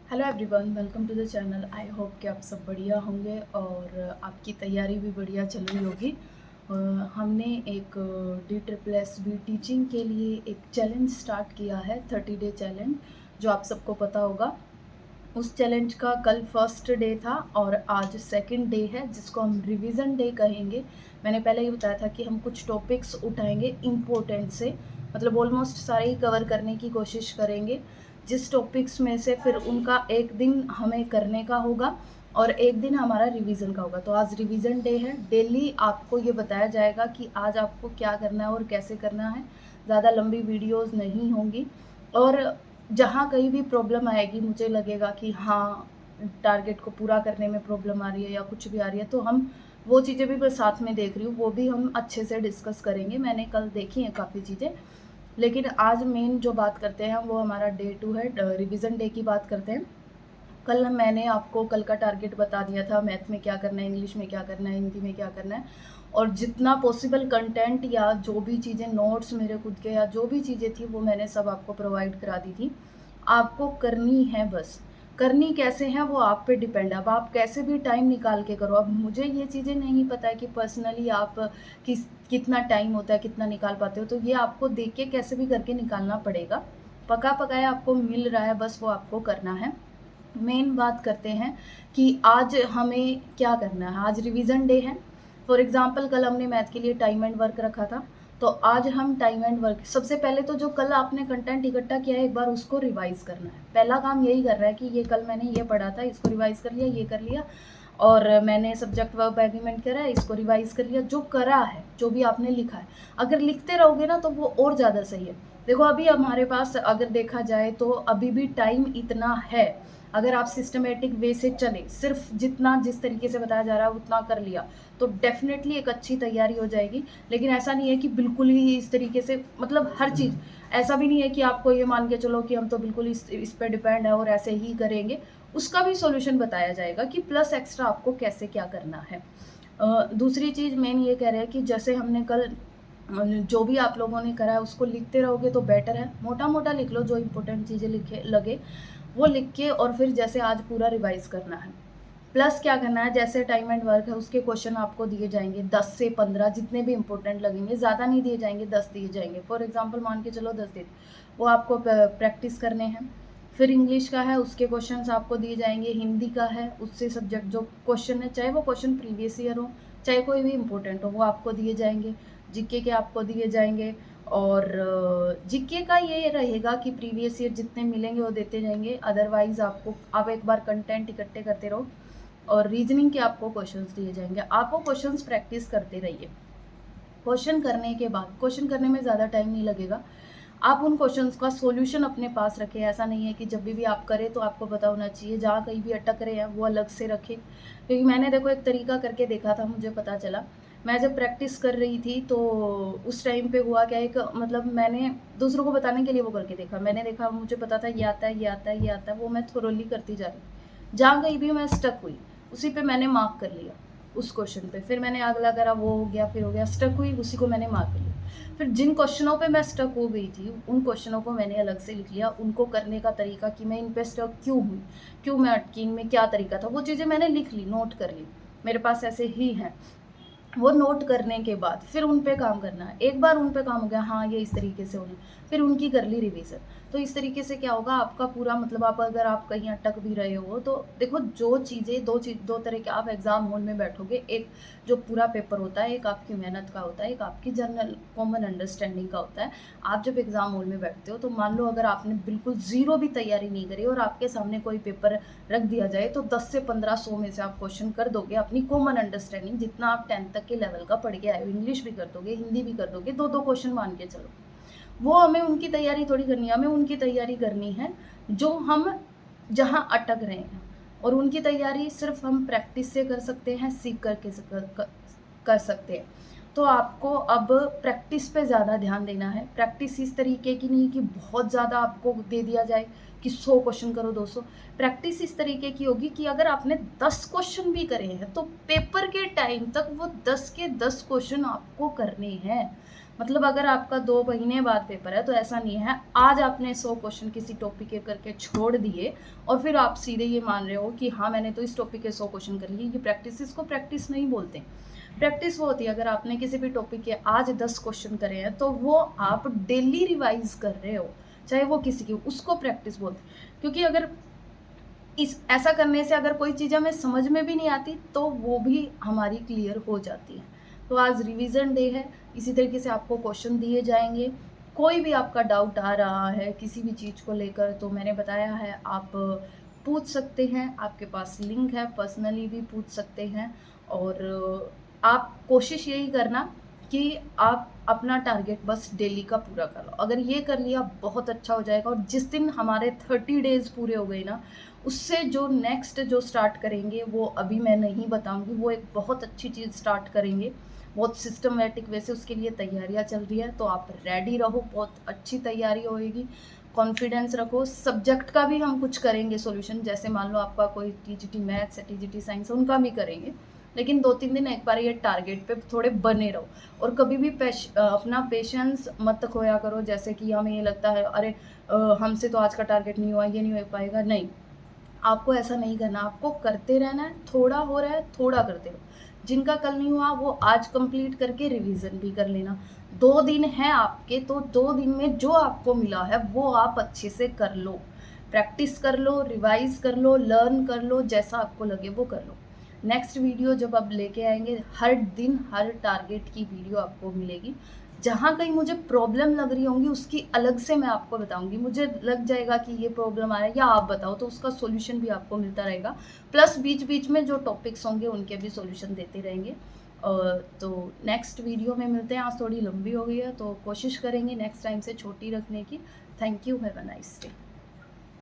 Hello everyone, welcome to the channel. I hope कि आप सब बढ़िया होंगे और आपकी तैयारी भी बढ़िया चल रही होगी। हमने एक DSSS टीचिंग के लिए एक चैलेंज स्टार्ट किया है, 30 डे चैलेंज, जो आप सबको पता होगा। उस चैलेंज का कल फर्स्ट डे था और आज सेकंड डे है, जिसको हम रिवीजन डे कहेंगे। मैंने पहले ही बताया था कि हम कुछ टॉपिक्स उठाएंगे इम्पोर्टेंट से, मतलब ऑलमोस्ट सारे ही कवर करने की कोशिश करेंगे। जिस टॉपिक्स में से फिर उनका एक दिन हमें करने का होगा और एक दिन हमारा रिवीजन का होगा। तो आज रिवीजन डे है। डेली आपको ये बताया जाएगा कि आज आपको क्या करना है और कैसे करना है। ज़्यादा लंबी वीडियोस नहीं होंगी और जहाँ कहीं भी प्रॉब्लम आएगी, मुझे लगेगा कि हाँ टारगेट को पूरा करने में प्रॉब्लम आ रही है या कुछ भी आ रही है, तो हम वो चीज़ें भी मैं साथ में देख रही हूँ, वो भी हम अच्छे से डिस्कस करेंगे। मैंने कल देखी हैं काफ़ी चीज़ें, लेकिन आज मेन जो बात करते हैं वो हमारा डे 2 है, रिवीजन डे की बात करते हैं। कल मैंने आपको कल का टारगेट बता दिया था, मैथ में क्या करना है, इंग्लिश में क्या करना है, हिंदी में क्या करना है, और जितना पॉसिबल कंटेंट या जो भी चीज़ें नोट्स मेरे खुद के या जो भी चीज़ें थी वो मैंने सब आपको प्रोवाइड करा दी थी। आपको करनी है, बस करनी कैसे है वो आप पे डिपेंड है। अब आप कैसे भी टाइम निकाल के करो। अब मुझे ये चीज़ें नहीं पता है कि पर्सनली आप कितना टाइम होता है, कितना निकाल पाते हो, तो ये आपको देख के कैसे भी करके निकालना पड़ेगा। पका पकाया आपको मिल रहा है, बस वो आपको करना है। मेन बात करते हैं कि आज हमें क्या करना है। आज रिवीजन डे है। फॉर एग्जांपल कल हमने मैथ के लिए टाइम एंड वर्क रखा था, तो आज हम टाइम एंड वर्क, सबसे पहले तो जो कल आपने कंटेंट इकट्ठा किया है एक बार उसको रिवाइज करना है। पहला काम यही कर रहा है कि ये कल मैंने ये पढ़ा था, इसको रिवाइज कर लिया, ये कर लिया, और मैंने सब्जेक्ट वर्ब एग्रीमेंट करा है, इसको रिवाइज कर लिया। जो करा है, जो भी आपने लिखा है, अगर लिखते रहोगे ना तो वो और ज़्यादा सही है। देखो अभी हमारे पास अगर देखा जाए तो अभी भी टाइम इतना है। अगर आप सिस्टमेटिक वे से चले, सिर्फ जितना जिस तरीके से बताया जा रहा है उतना कर लिया, तो डेफिनेटली एक अच्छी तैयारी हो जाएगी। लेकिन ऐसा नहीं है कि बिल्कुल ही इस तरीके से, मतलब हर चीज़ ऐसा भी नहीं है कि आपको ये मान के चलो कि हम तो बिल्कुल इस पे डिपेंड है और ऐसे ही करेंगे। उसका भी सॉल्यूशन बताया जाएगा कि प्लस एक्स्ट्रा आपको कैसे क्या करना है। दूसरी चीज़ मेन ये कह रहे हैं कि जैसे हमने कल जो भी आप लोगों ने करा है उसको लिखते रहोगे तो बेटर है। मोटा मोटा लिख लो, जो इंपॉर्टेंट चीज़ें लिखे लगे वो लिख के, और फिर जैसे आज पूरा रिवाइज करना है। प्लस क्या करना है, जैसे टाइम एंड वर्क है उसके क्वेश्चन आपको दिए जाएंगे 10 से 15, जितने भी इंपॉर्टेंट लगेंगे। ज़्यादा नहीं दिए जाएंगे, 10 दिए जाएंगे। फॉर एग्जांपल मान के चलो 10 दे, वो आपको प्रैक्टिस करने हैं। फिर इंग्लिश का है, उसके क्वेश्चंस आपको दिए जाएंगे। हिंदी का है, उससे सब्जेक्ट जो क्वेश्चन है, चाहे वो क्वेश्चन प्रीवियस ईयर हो, चाहे कोई भी इंपॉर्टेंट हो, वो आपको दिए जाएंगे। जीके के आपको दिए जाएंगे। और जीके का ये रहेगा कि प्रीवियस ईयर जितने मिलेंगे वो देते जाएंगे। अदरवाइज आपको, आप एक बार कंटेंट इकट्ठे करते रहो। और रीजनिंग के आपको क्वेश्चंस दिए जाएंगे, आप वो क्वेश्चंस प्रैक्टिस करते रहिए। क्वेश्चन करने के बाद, क्वेश्चन करने में ज़्यादा टाइम नहीं लगेगा, आप उन क्वेश्चंस का सॉल्यूशन अपने पास रखें। ऐसा नहीं है कि जब भी आप करें तो आपको पता होना चाहिए। जहाँ कहीं भी अटक रहे हैं वो अलग से रखें, क्योंकि मैंने देखो एक तरीका करके देखा था, मुझे पता चला। मैं जब प्रैक्टिस कर रही थी तो उस टाइम पे हुआ क्या, एक मतलब मैंने दूसरों को बताने के लिए वो करके देखा। मैंने देखा, मुझे पता था ये आता है, ये आता है, ये आता है, वो मैं थोरोली करती जा रही। जहाँ कहीं भी मैं स्टक हुई उसी पे मैंने मार्क कर लिया, उस क्वेश्चन पे। फिर मैंने अगला करा, वो हो गया, फिर हो गया, स्टक हुई, उसी को मैंने मार्क कर लिया। फिर जिन क्वेश्चनों पे मैं स्टक हो गई थी उन क्वेश्चनों को मैंने अलग से लिख लिया, उनको करने का तरीका कि मैं इन पे स्टक क्यों हुई, क्यों मैं अटकी, इनमें क्या तरीका था, वो चीज़ें मैंने लिख ली, नोट कर ली। मेरे पास ऐसे ही हैं। वो नोट करने के बाद फिर उन पे काम करना है। एक बार उन पे काम हो गया, हाँ ये इस तरीके से होने, फिर उनकी कर ली रिवीजन। तो इस तरीके से क्या होगा, आपका पूरा मतलब, आप अगर आप कहीं अटक भी रहे हो तो देखो, जो चीज़ें दो तरह के, आप एग्जाम हॉल में बैठोगे, एक जो पूरा पेपर होता है, एक आपकी मेहनत का होता है, एक आपकी जनरल कॉमन अंडरस्टैंडिंग का होता है। आप जब एग्जाम हॉल में बैठते हो तो मान लो अगर आपने बिल्कुल ज़ीरो भी तैयारी नहीं करी और आपके सामने कोई पेपर रख दिया जाए, तो 10 से 15 100 में से आप क्वेश्चन कर दोगे अपनी कॉमन अंडरस्टैंडिंग, जितना आप 10th तक के लेवल का पढ़ के आए हो। इंग्लिश भी कर दोगे, हिंदी भी कर दोगे, दो दो क्वेश्चन मान के चलो। वो हमें उनकी तैयारी थोड़ी करनी है, हमें उनकी तैयारी करनी है जो हम जहाँ अटक रहे हैं। और उनकी तैयारी सिर्फ हम प्रैक्टिस से कर सकते हैं, सीख करके कर सकते हैं। तो आपको अब प्रैक्टिस पे ज़्यादा ध्यान देना है। प्रैक्टिस इस तरीके की नहीं कि बहुत ज़्यादा आपको दे दिया जाए कि 100 क्वेश्चन करो, 200। प्रैक्टिस इस तरीके की होगी कि अगर आपने 10 क्वेश्चन भी करे हैं तो पेपर के टाइम तक वो 10 के 10 क्वेश्चन आपको करने हैं। मतलब अगर आपका 2 महीने बाद पेपर है तो ऐसा नहीं है आज आपने 100 क्वेश्चन किसी टॉपिक के करके छोड़ दिए और फिर आप सीधे ये मान रहे हो कि हाँ मैंने तो इस टॉपिक के 100 क्वेश्चन कर लिए। ये प्रैक्टिस, इसको प्रैक्टिस नहीं बोलते। प्रैक्टिस वो होती है अगर आपने किसी भी टॉपिक के आज 10 क्वेश्चन करे हैं तो वो आप डेली रिवाइज कर रहे हो, चाहे वो किसी की, उसको प्रैक्टिस बोलते हैं। क्योंकि अगर इस ऐसा करने से अगर कोई चीज़ हमें समझ में भी नहीं आती तो वो भी हमारी क्लियर हो जाती है। तो आज रिवीजन डे है, इसी तरीके से आपको क्वेश्चन दिए जाएंगे। कोई भी आपका डाउट आ रहा है किसी भी चीज़ को लेकर तो मैंने बताया है आप पूछ सकते हैं, आपके पास लिंक है, पर्सनली भी पूछ सकते हैं। और आप कोशिश यही करना कि आप अपना टारगेट बस डेली का पूरा कर लो। अगर ये कर लिया बहुत अच्छा हो जाएगा। और जिस दिन हमारे 30 डेज़ पूरे हो गए ना, उससे जो नेक्स्ट जो स्टार्ट करेंगे वो अभी मैं नहीं बताऊंगी, वो एक बहुत अच्छी चीज़ स्टार्ट करेंगे, बहुत सिस्टमेटिक वे से उसके लिए तैयारियां चल रही है। तो आप रेडी रहो, बहुत अच्छी तैयारी होएगी, कॉन्फिडेंस रखो। सब्जेक्ट का भी हम कुछ करेंगे सॉल्यूशन, जैसे मान लो आपका कोई टीजीटी मैथ्स है, टीजीटी साइंस है, उनका भी करेंगे। लेकिन 2-3 दिन एक बार ये टारगेट पे थोड़े बने रहो। और कभी भी अपना पेशेंस मत खोया करो, जैसे कि हमें ये लगता है अरे हमसे तो आज का टारगेट नहीं हुआ, ये नहीं हो पाएगा। नहीं, आपको ऐसा नहीं करना, आपको करते रहना है। थोड़ा हो रहा है थोड़ा करते रहो, जिनका कल नहीं हुआ वो आज कंप्लीट करके रिवीजन भी कर लेना। 2 दिन है आपके, तो 2 दिन में जो आपको मिला है वो आप अच्छे से कर लो, प्रैक्टिस कर लो, रिवाइज कर लो, लर्न कर लो, जैसा आपको लगे वो कर लो। नेक्स्ट वीडियो जब आप लेके आएंगे, हर दिन हर टारगेट की वीडियो आपको मिलेगी। जहाँ कहीं मुझे प्रॉब्लम लग रही होंगी उसकी अलग से मैं आपको बताऊंगी। मुझे लग जाएगा कि ये प्रॉब्लम आ रहा है या आप बताओ, तो उसका सॉल्यूशन भी आपको मिलता रहेगा। प्लस बीच बीच में जो टॉपिक्स होंगे उनके भी सॉल्यूशन देते रहेंगे। तो नेक्स्ट वीडियो में मिलते हैं। आज थोड़ी लंबी हो गई है तो कोशिश करेंगे नेक्स्ट टाइम से छोटी रखने की। Thank you, have a nice day.